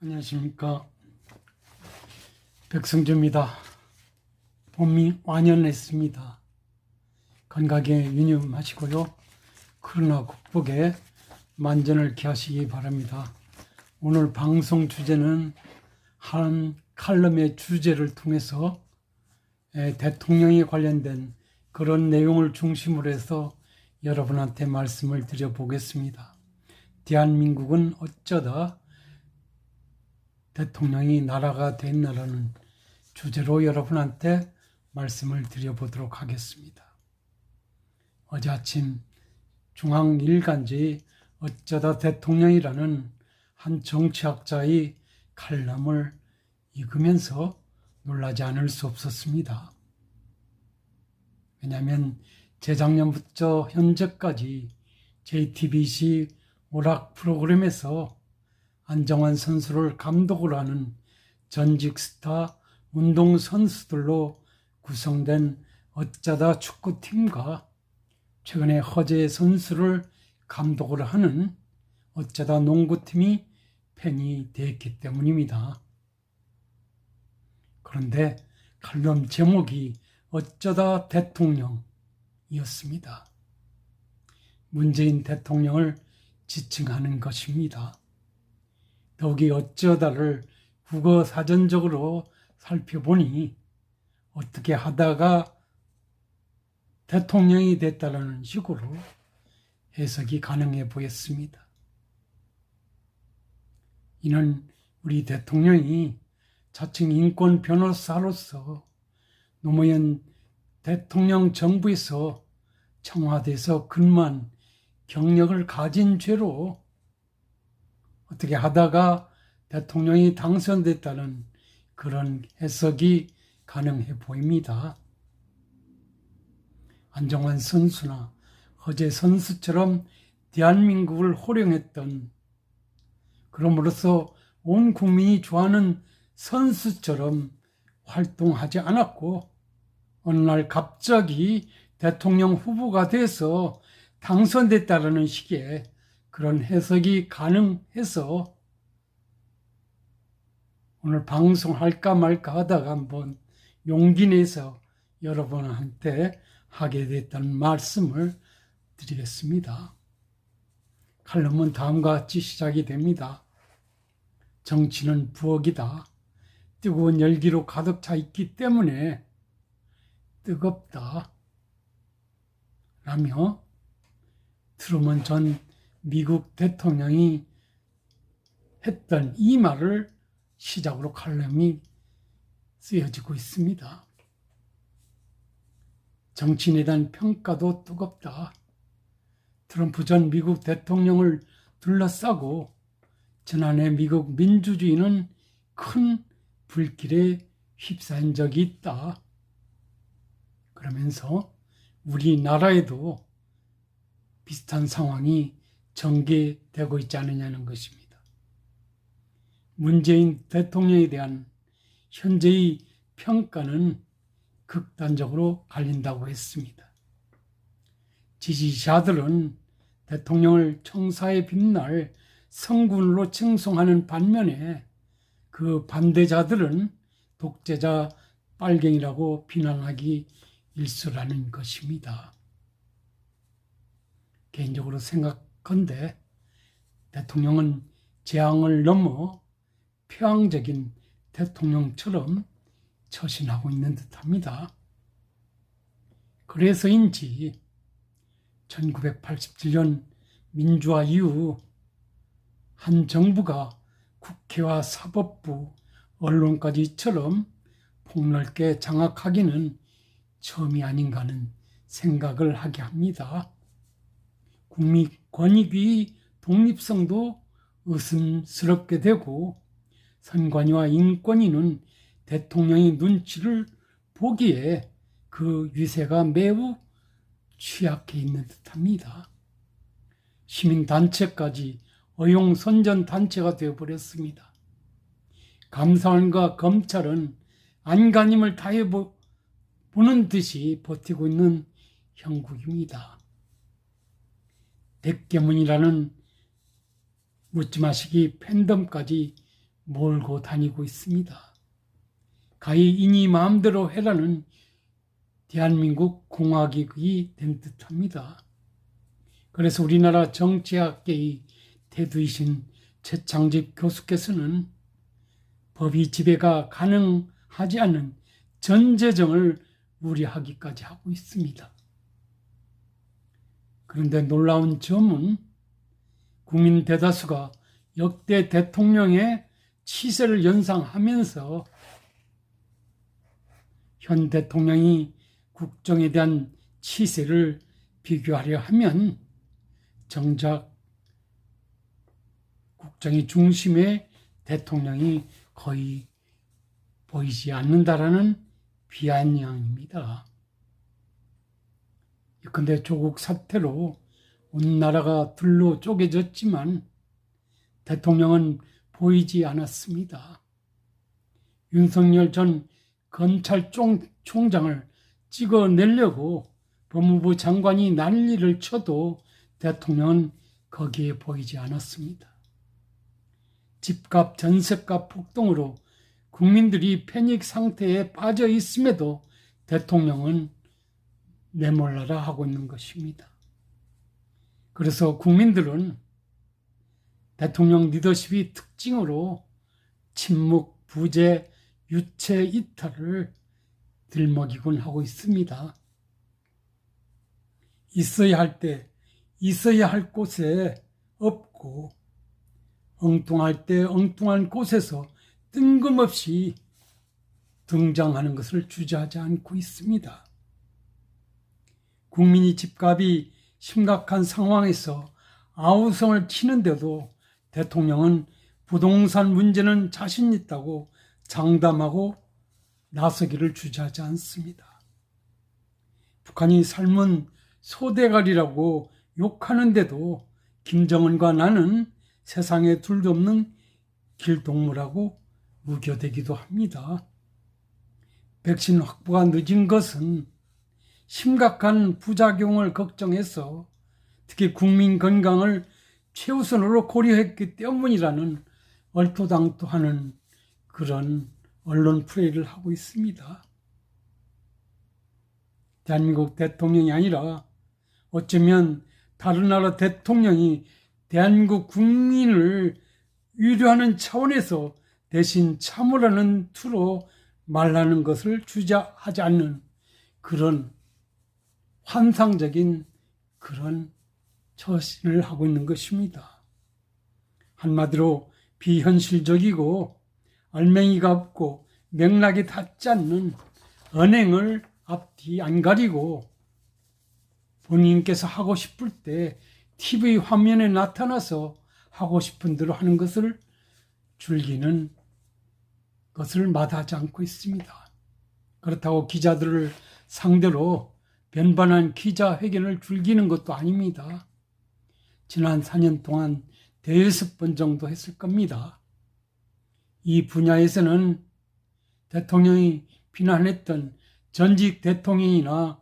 안녕하십니까. 백승주입니다. 봄이 완연했습니다. 건강에 유념하시고요. 코로나 극복에 만전을 기하시기 바랍니다. 오늘 방송 주제는 한 칼럼의 주제를 통해서 대통령에 관련된 그런 내용을 중심으로 해서 여러분한테 말씀을 드려보겠습니다. 대한민국은 어쩌다 대통령이 나라가 됐나라는 주제로 여러분한테 말씀을 드려보도록 하겠습니다. 어제 아침 중앙일간지에 어쩌다 대통령이라는 한 정치학자의 칼럼을 읽으면서 놀라지 않을 수 없었습니다. 왜냐하면 재작년부터 현재까지 JTBC 오락 프로그램에서 안정환 선수를 감독을 하는 전직 스타 운동 선수들로 구성된 어쩌다 축구팀과 최근에 허재 선수를 감독을 하는 어쩌다 농구팀이 팬이 되었기 때문입니다. 그런데 칼럼 제목이 어쩌다 대통령이었습니다. 문재인 대통령을 지칭하는 것입니다. 더욱이 어쩌다를 국어 사전적으로 살펴보니 어떻게 하다가 대통령이 됐다는 식으로 해석이 가능해 보였습니다. 이는 우리 대통령이 자칭 인권 변호사로서 노무현 대통령 정부에서 청와대에서 근무한 경력을 가진 죄로 어떻게 하다가 대통령이 당선됐다는 그런 해석이 가능해 보입니다. 안정환 선수나 허재 선수처럼 대한민국을 호령했던, 그럼으로써 온 국민이 좋아하는 선수처럼 활동하지 않았고 어느 날 갑자기 대통령 후보가 돼서 당선됐다는 식의 그런 해석이 가능해서 오늘 방송할까 말까 하다가 한번 용기 내서 여러분한테 하게 됐다는 말씀을 드리겠습니다. 칼럼은 다음과 같이 시작이 됩니다. 정치는 부엌이다. 뜨거운 열기로 가득 차 있기 때문에 뜨겁다. 라며 트루먼 전 미국 대통령이 했던 이 말을 시작으로 칼럼이 쓰여지고 있습니다. 정치인에 대한 평가도 뜨겁다. 트럼프 전 미국 대통령을 둘러싸고 지난해 미국 민주주의는 큰 불길에 휩싸인 적이 있다. 그러면서 우리나라에도 비슷한 상황이 전개되고 있지 않느냐는 것입니다. 문재인 대통령에 대한 현재의 평가는 극단적으로 갈린다고 했습니다. 지지자들은 대통령을 청사에 빛날 성군으로 칭송하는 반면에 그 반대자들은 독재자 빨갱이라고 비난하기 일쑤라는 것입니다. 개인적으로 생각컨대 대통령은 재앙을 넘어 표항적인 대통령처럼 처신하고 있는 듯합니다. 그래서인지 1987년 민주화 이후 한 정부가 국회와 사법부, 언론까지처럼 폭넓게 장악하기는 처음이 아닌가 하는 생각을 하게 합니다. 국민권익위의 독립성도 의심스럽게 되고 선관위와 인권위는 대통령의 눈치를 보기에 그 위세가 매우 취약해 있는 듯합니다. 시민단체까지 어용선전단체가 되어버렸습니다. 감사원과 검찰은 안간힘을 다해보는 듯이 버티고 있는 형국입니다. 백계문이라는 묻지 마시기 팬덤까지 몰고 다니고 있습니다. 가히 이니 마음대로 해라는 대한민국 공화국이 된 듯합니다. 그래서 우리나라 정치학계의 대두이신 최창집 교수께서는 법이 지배가 가능하지 않는 전제정을 우려하기까지 하고 있습니다. 그런데 놀라운 점은 국민 대다수가 역대 대통령의 치세를 연상하면서 현 대통령이 국정에 대한 치세를 비교하려 하면 정작 국정의 중심에 대통령이 거의 보이지 않는다라는 비아냥입니다. 그런데 조국 사태로 온 나라가 둘로 쪼개졌지만 대통령은 보이지 않았습니다. 윤석열 전 검찰총장을 찍어내려고 법무부 장관이 난리를 쳐도 대통령은 거기에 보이지 않았습니다. 집값, 전셋값 폭등으로 국민들이 패닉 상태에 빠져 있음에도 대통령은 내몰라라 하고 있는 것입니다. 그래서 국민들은 대통령 리더십이 특징으로 침묵, 부재, 유체 이탈을 들먹이곤 하고 있습니다. 있어야 할 때 있어야 할 곳에 없고 엉뚱할 때 엉뚱한 곳에서 뜬금없이 등장하는 것을 주저하지 않고 있습니다. 국민이 집값이 심각한 상황에서 아우성을 치는데도 대통령은 부동산 문제는 자신 있다고 장담하고 나서기를 주저하지 않습니다. 북한이 삶은 소대가리라고 욕하는데도 김정은과 나는 세상에 둘도 없는 길동무라고 우겨대기도 합니다. 백신 확보가 늦은 것은 심각한 부작용을 걱정해서 특히 국민 건강을 최우선으로 고려했기 때문이라는 얼토당토하는 그런 언론 플레이를 하고 있습니다. 대한민국 대통령이 아니라 어쩌면 다른 나라 대통령이 대한민국 국민을 위로하는 차원에서 대신 참으라는 투로 말하는 것을 주저하지 않는 그런 환상적인 그런 처신을 하고 있는 것입니다. 한마디로 비현실적이고 알맹이가 없고 맥락이 닿지 않는 언행을 앞뒤 안 가리고 본인께서 하고 싶을 때 TV 화면에 나타나서 하고 싶은 대로 하는 것을 즐기는 것을 마다하지 않고 있습니다. 그렇다고 기자들을 상대로 변반한 기자회견을 즐기는 것도 아닙니다. 지난 4년 동안 대여섯 번 정도 했을 겁니다. 이 분야에서는 대통령이 비난했던 전직 대통령이나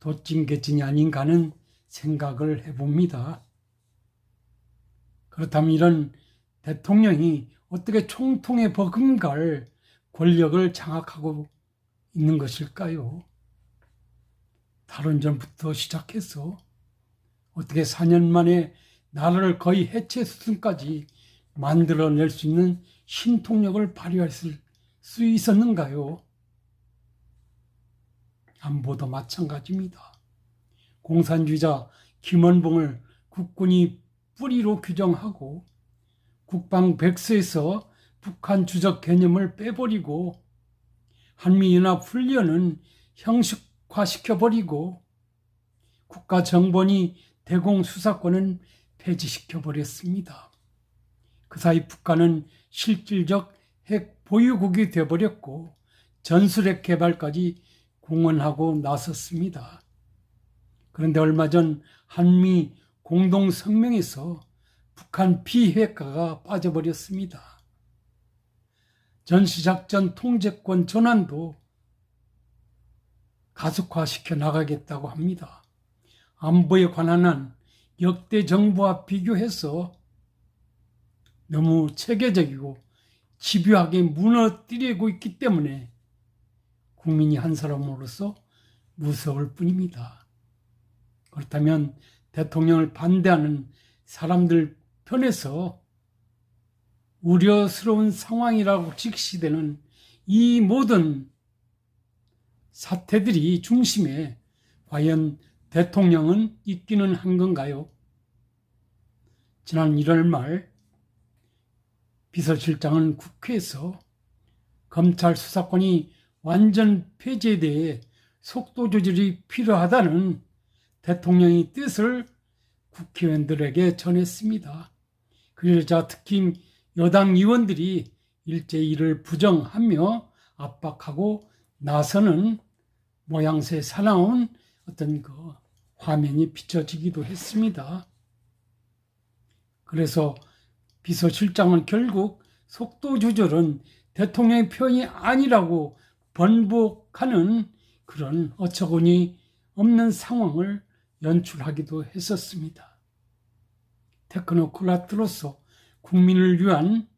도찐개찐이 아닌가 하는 생각을 해봅니다. 그렇다면 이런 대통령이 어떻게 총통에 버금갈 권력을 장악하고 있는 것일까요? 탈원전부터 시작해서 어떻게 4년 만에 나라를 거의 해체 수준까지 만들어낼 수 있는 신통력을 발휘할 수 있었는가요? 안보도 마찬가지입니다. 공산주의자 김원봉을 국군이 뿌리로 규정하고 국방백서에서 북한 주적 개념을 빼버리고 한미연합훈련은 형식화시켜버리고 국가정보원이 대공수사권은 폐지시켜버렸습니다. 그 사이 북한은 실질적 핵 보유국이 되어버렸고 전술핵 개발까지 공언하고 나섰습니다. 그런데 얼마 전 한미 공동성명에서 북한 비핵화가 빠져버렸습니다. 전시작전 통제권 전환도 가속화시켜 나가겠다고 합니다. 안보에 관한 한 역대 정부와 비교해서 너무 체계적이고 집요하게 무너뜨리고 있기 때문에 국민이 한 사람으로서 무서울 뿐입니다. 그렇다면 대통령을 반대하는 사람들 편에서 우려스러운 상황이라고 직시되는 이 모든 사태들이 중심에 과연 대통령은 있기는 한 건가요? 지난 1월 말 비서실장은 국회에서 검찰 수사권이 완전 폐지에 대해 속도 조절이 필요하다는 대통령의 뜻을 국회의원들에게 전했습니다. 그러자 특히 여당 의원들이 일제히 이를 부정하며 압박하고 나서는 모양새 사나운 어떤 화면이 비춰지기도 했습니다. 그래서 비서실장은 결국 속도 조절은 대통령의 표현이 아니라고 번복하는 그런 어처구니 없는 상황을 연출하기도 했었습니다. 테크노크라트로서 국민을 위한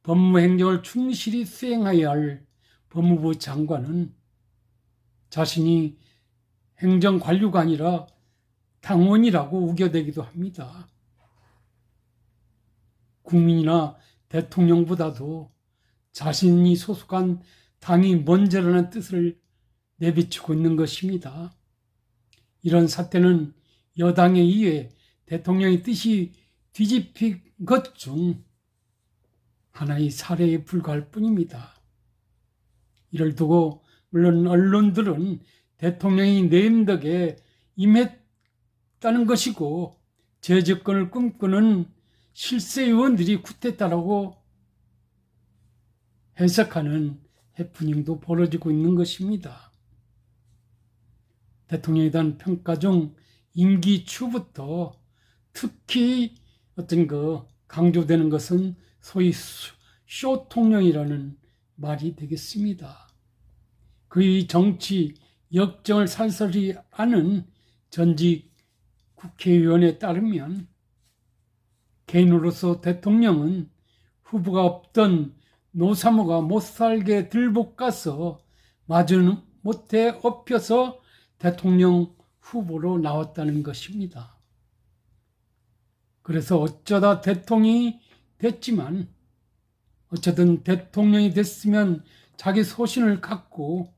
법무행정을 충실히 수행해야 할 법무부 장관은 자신이 행정관료가 아니라 당원이라고 우겨대기도 합니다. 국민이나 대통령보다도 자신이 소속한 당이 먼저라는 뜻을 내비치고 있는 것입니다. 이런 사태는 여당에 의해 대통령의 뜻이 뒤집힌 것 중 하나의 사례에 불과할 뿐입니다. 이를 두고 물론 언론들은 대통령이 내임덕에 임했다는 것이고 재집권을 꿈꾸는 실세의원들이 쿠데타라고 해석하는 해프닝도 벌어지고 있는 것입니다. 대통령에 대한 평가 중 임기 초부터 특히 강조되는 것은 소위 쇼통령이라는 말이 되겠습니다. 그의 정치 역정을 살살이 아는 전직 국회의원에 따르면 개인으로서 대통령은 후보가 없던 노사모가 못살게 들볶아서 마주 못해 엎혀서 대통령 후보로 나왔다는 것입니다. 그래서 어쩌다 대통령이 됐지만 어쨌든 대통령이 됐으면 자기 소신을 갖고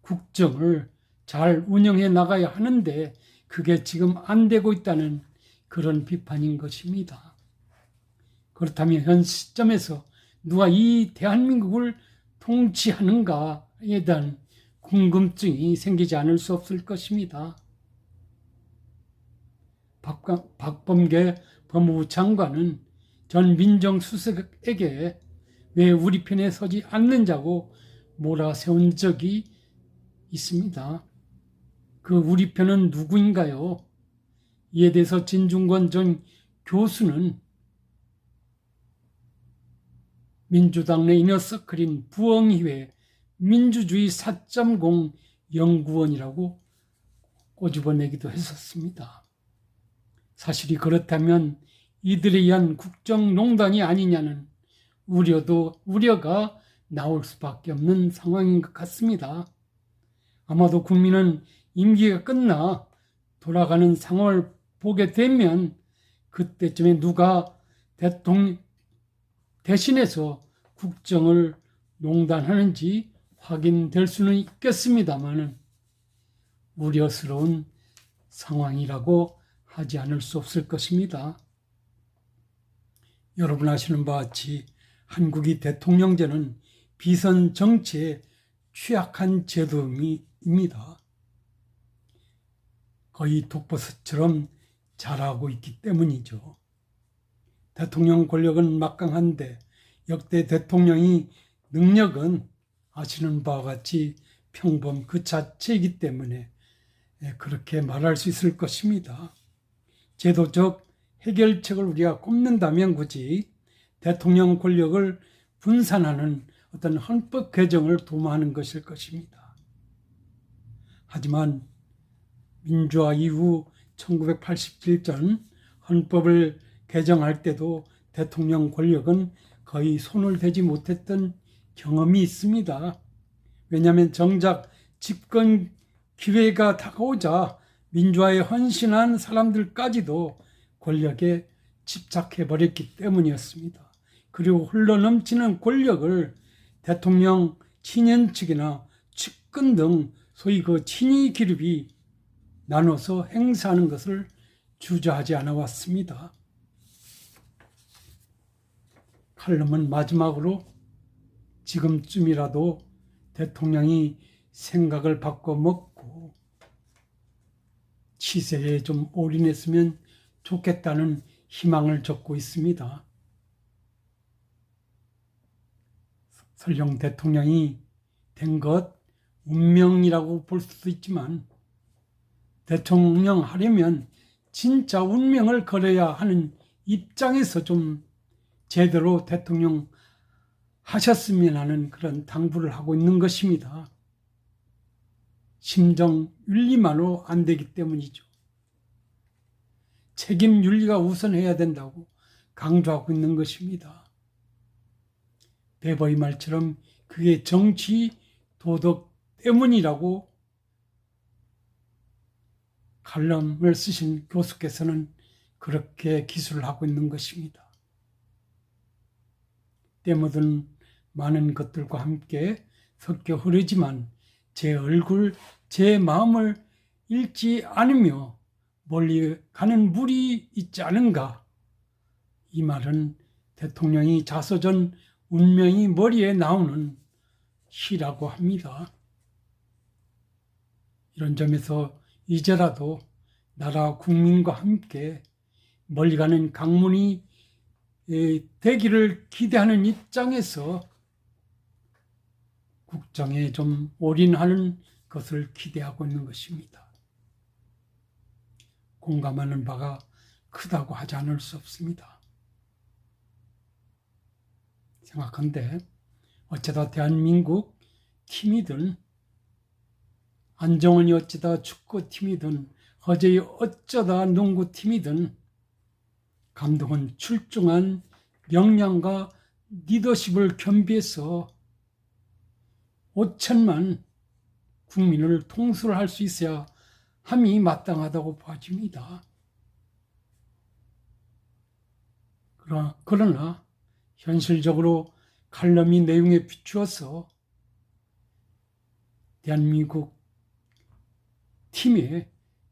국정을 잘 운영해 나가야 하는데 그게 지금 안 되고 있다는 그런 비판인 것입니다. 그렇다면 현 시점에서 누가 이 대한민국을 통치하는가에 대한 궁금증이 생기지 않을 수 없을 것입니다. 박범계 법무부 장관은 전 민정수석에게 왜 우리 편에 서지 않는자고 몰아세운 적이 있습니다. 그 우리 편은 누구인가요? 이에 대해서 진중권 전 교수는 민주당 내 이너서클인 부엉이회 민주주의 4.0 연구원이라고 꼬집어내기도 했었습니다. 사실이 그렇다면 이들에 의한 국정농단이 아니냐는 우려가 나올 수밖에 없는 상황인 것 같습니다. 아마도 국민은 임기가 끝나 돌아가는 상황을 보게 되면 그때쯤에 누가 대통령 대신해서 국정을 농단하는지 확인될 수는 있겠습니다만 우려스러운 상황이라고 하지 않을 수 없을 것입니다. 여러분 아시는 바와 같이 한국이 대통령제는 비선 정치에 취약한 제도입니다. 거의 독버섯처럼 자라고 있기 때문이죠. 대통령 권력은 막강한데 역대 대통령의 능력은 아시는 바와 같이 평범 그 자체이기 때문에 그렇게 말할 수 있을 것입니다. 제도적 해결책을 우리가 꼽는다면 굳이 대통령 권력을 분산하는 어떤 헌법 개정을 도모하는 것일 것입니다. 하지만 민주화 이후 1987년 헌법을 개정할 때도 대통령 권력은 거의 손을 대지 못했던 경험이 있습니다. 왜냐하면 정작 집권 기회가 다가오자 민주화에 헌신한 사람들까지도 권력에 집착해버렸기 때문이었습니다. 그리고 흘러넘치는 권력을 대통령 친연 측이나 측근 등 소위 그 친위 기grup이 나눠서 행사하는 것을 주저하지 않아 왔습니다. 칼럼은 마지막으로 지금쯤이라도 대통령이 생각을 바꿔먹고 치세에 좀 올인했으면 좋겠다는 희망을 적고 있습니다. 설령 대통령이 된 것 운명이라고 볼 수도 있지만 대통령 하려면 진짜 운명을 걸어야 하는 입장에서 좀 제대로 대통령 하셨으면 하는 그런 당부를 하고 있는 것입니다. 심정 윤리만으로 안 되기 때문이죠. 책임 윤리가 우선해야 된다고 강조하고 있는 것입니다. 베버의 말처럼 그게 정치 도덕 때문이라고 칼럼을 쓰신 교수께서는 그렇게 기술을 하고 있는 것입니다. 때 묻은 많은 것들과 함께 섞여 흐르지만 제 얼굴, 제 마음을 잃지 않으며 멀리 가는 물이 있지 않은가. 이 말은 대통령이 자서전 운명이 머리에 나오는 시라고 합니다. 이런 점에서 이제라도 나라 국민과 함께 멀리 가는 강문이 되기를 기대하는 입장에서 국정에 좀 올인하는 것을 기대하고 있는 것입니다. 공감하는 바가 크다고 하지 않을 수 없습니다. 생각한데 어쩌다 대한민국 팀이든 안정원이 어쩌다 축구팀이든 허재이 어쩌다 농구팀이든 감독은 출중한 역량과 리더십을 겸비해서 5천만 국민을 통솔할 수 있어야 함이 마땅하다고 봐집니다. 그러나 현실적으로 칼럼이 내용에 비추어서 대한민국 팀의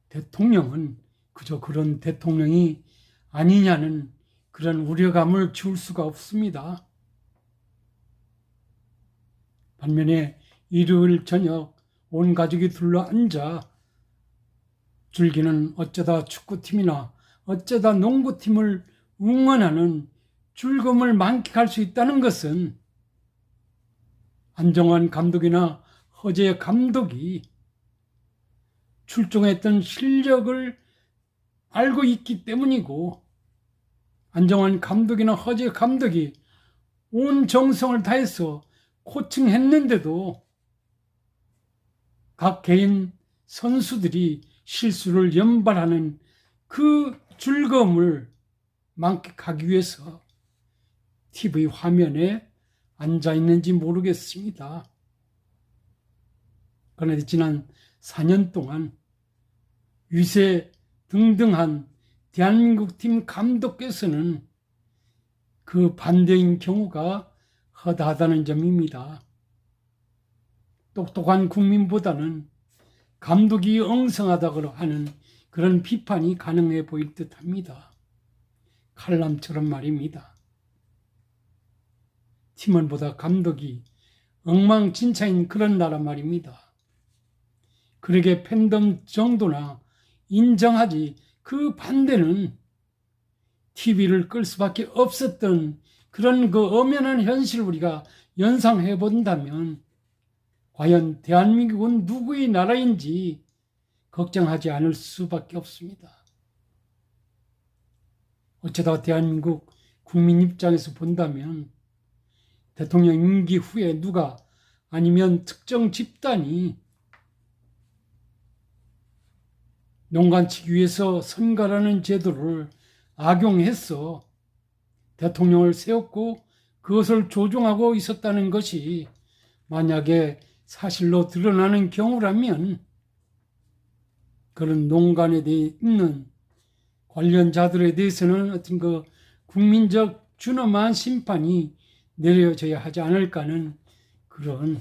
대통령은 그저 그런 대통령이 아니냐는 그런 우려감을 지울 수가 없습니다. 반면에 일요일 저녁 온 가족이 둘러앉아 즐기는 어쩌다 축구팀이나 어쩌다 농구팀을 응원하는 즐거움을 만끽할 수 있다는 것은 안정환 감독이나 허재 감독이 출중했던 실력을 알고 있기 때문이고 안정환 감독이나 허재 감독이 온 정성을 다해서 코칭했는데도 각 개인 선수들이 실수를 연발하는 그 즐거움을 만끽하기 위해서 TV 화면에 앉아 있는지 모르겠습니다. 그런데 지난 4년 동안 위세 등등한 대한민국 팀 감독께서는 그 반대인 경우가 허다하다는 점입니다. 똑똑한 국민보다는 감독이 엉성하다고 하는 그런 비판이 가능해 보일 듯합니다. 칼럼처럼 말입니다. 팀원보다 감독이 엉망진창인 그런 나라 말입니다. 그러게 팬덤 정도나 인정하지 그 반대는 TV를 끌 수밖에 없었던 그런 그 엄연한 현실을 우리가 연상해 본다면 과연 대한민국은 누구의 나라인지 걱정하지 않을 수밖에 없습니다. 어쩌다 대한민국 국민 입장에서 본다면 대통령 임기 후에 누가 아니면 특정 집단이 농간치기 위해서 선거라는 제도를 악용해서 대통령을 세웠고 그것을 조종하고 있었다는 것이 만약에 사실로 드러나는 경우라면 그런 농간에 대해 있는 관련자들에 대해서는 어떤 그 국민적 준엄한 심판이 내려져야 하지 않을까는 그런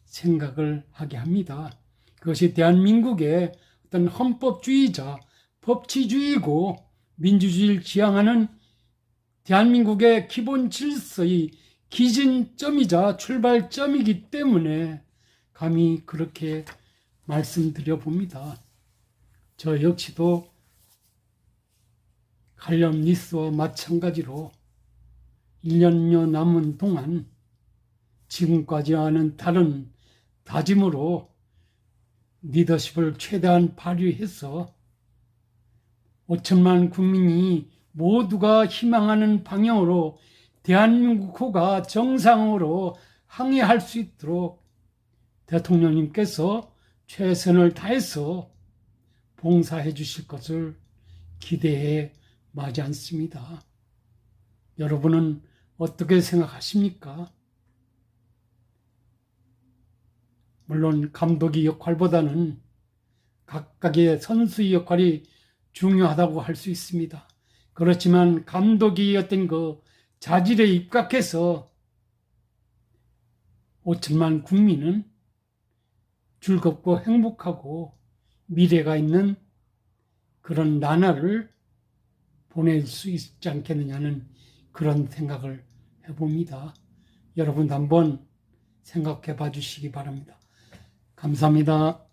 생각을 하게 합니다. 그것이 대한민국의 어떤 헌법주의자, 법치주의고 민주주의를 지향하는 대한민국의 기본 질서의 기준점이자 출발점이기 때문에 감히 그렇게 말씀드려 봅니다. 저 역시도 칼럼니스트와 마찬가지로 1년여 남은 동안 지금까지와는 다른 다짐으로 리더십을 최대한 발휘해서 5천만 국민이 모두가 희망하는 방향으로 대한민국호가 정상으로 항해할 수 있도록 대통령님께서 최선을 다해서 봉사해 주실 것을 기대해 마지 않습니다. 여러분은 어떻게 생각하십니까? 물론 감독의 역할보다는 각각의 선수의 역할이 중요하다고 할 수 있습니다. 그렇지만 감독이 어떤 그 자질에 입각해서 5천만 국민은 즐겁고 행복하고 미래가 있는 그런 나날을 보낼 수 있지 않겠느냐는 그런 생각을 해봅니다. 여러분도 한번 생각해 봐 주시기 바랍니다. 감사합니다.